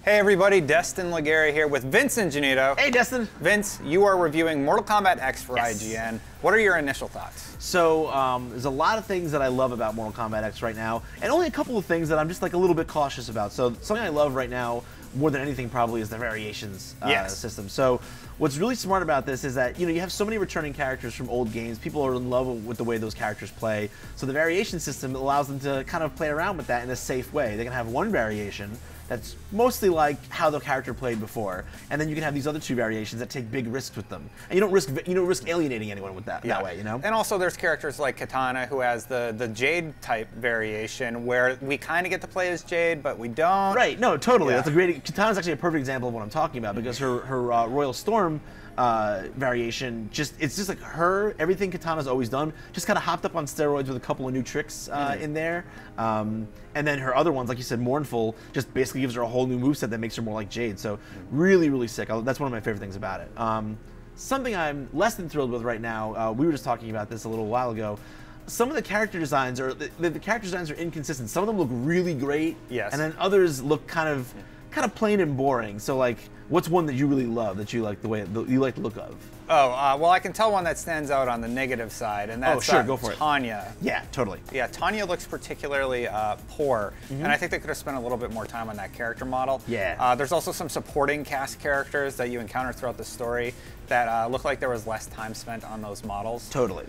Hey everybody, Destin Legary here with Vince Ingenito. Hey Destin! Vince, you are reviewing Mortal Kombat X for IGN. What are your initial thoughts? So, there's a lot of things that I love about Mortal Kombat X right now, and only a couple of things that I'm just like a little bit cautious about. So, something I love right now, more than anything probably, is the variations system. So, what's really smart about this is that, you know, you have so many returning characters from old games. People are in love with the way those characters play. So the variation system allows them to kind of play around with that in a safe way. They can have one variation that's mostly like how the character played before, and then you can have these other two variations that take big risks with them, and you don't risk alienating anyone with that way, you know. And also, there's characters like Katana, who has the Jade type variation, where we kind of get to play as Jade, but we don't. Right? No, totally. That's a great. Katana's actually a perfect example of what I'm talking about, because her Royal Storm variation, it's just like her, everything Katana's always done, just kind of hopped up on steroids with a couple of new tricks in there. And then her other ones, like you said, Mournful, just basically gives her a whole new moveset that makes her more like Jade. So really, really sick. That's one of my favorite things about it. Something I'm less than thrilled with right now, we were just talking about this a little while ago. Some of the character designs are inconsistent. Some of them look really great, and then others look kind of plain and boring. So like, what's one that you really love, that you like the way you like the look of? Oh, well, I can tell one that stands out on the negative side, and that's go for Tanya. Yeah, totally. Yeah, Tanya looks particularly poor, and I think they could have spent a little bit more time on that character model. Yeah. There's also some supporting cast characters that you encounter throughout the story that look like there was less time spent on those models. Totally.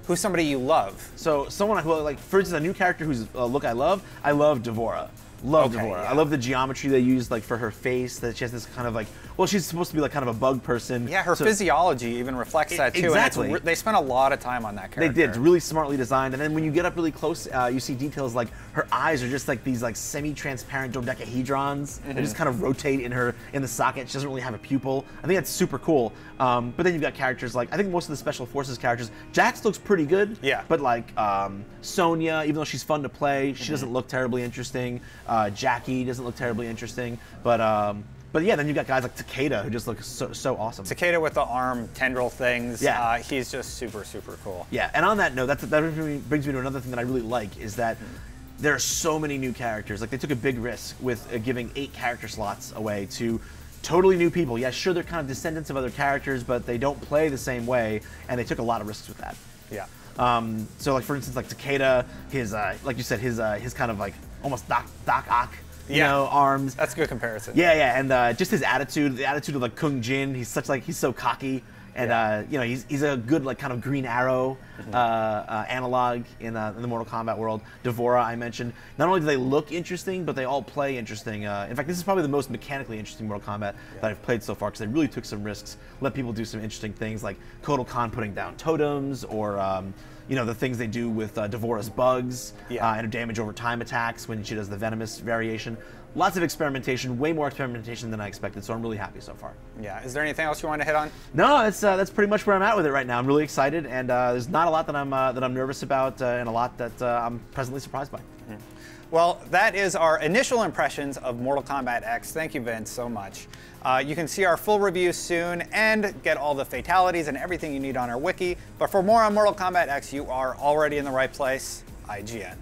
Who's somebody you love? So someone who, like, for instance, a new character whose look I love Devora. Love Devora. I love the geometry they used, like, for her face, that she has this kind of like, well, she's supposed to be like kind of a bug person. Yeah, her physiology even reflects that too. Exactly. And they spent a lot of time on that character. They did. It's really smartly designed. And then when you get up really close, you see details like her eyes are just like these like semi-transparent dodecahedrons. They just kind of rotate in the socket. She doesn't really have a pupil. I think that's super cool. But then you've got characters like, I think most of the Special Forces characters, Jax looks pretty good. Yeah. But like Sonya, even though she's fun to play, she doesn't look terribly interesting. Jackie doesn't look terribly interesting. But yeah, then you've got guys like Takeda, who just look so awesome. Takeda with the arm tendril things. Yeah. He's just super cool. Yeah, and on that note, that brings me to another thing that I really like, is that there are so many new characters. Like, they took a big risk with giving 8 character slots away to totally new people. Yeah, sure, they're kind of descendants of other characters, but they don't play the same way, and they took a lot of risks with that. Yeah. So, like, for instance, like Takeda, his like you said, his kind of like almost Doc Ock, you know, arms. That's a good comparison. Yeah, and just his attitude, the attitude of like Kung Jin. He's so cocky, and you know, he's a good like kind of Green Arrow analog in the Mortal Kombat world. Devora, I mentioned. Not only do they look interesting, but they all play interesting. In fact, this is probably the most mechanically interesting Mortal Kombat that I've played so far, because they really took some risks, let people do some interesting things, like Kotal Khan putting down totems, or you know, the things they do with Devora's bugs, and her damage over time attacks when she does the venomous variation. Lots of experimentation, way more experimentation than I expected, so I'm really happy so far. Yeah, is there anything else you want to hit on? No, that's pretty much where I'm at with it right now. I'm really excited, and there's not a lot that I'm nervous about, and a lot that I'm pleasantly surprised by. Well, that is our initial impressions of Mortal Kombat X. Thank you, Vince, so much. You can see our full review soon and get all the fatalities and everything you need on our wiki. But for more on Mortal Kombat X, you are already in the right place, IGN.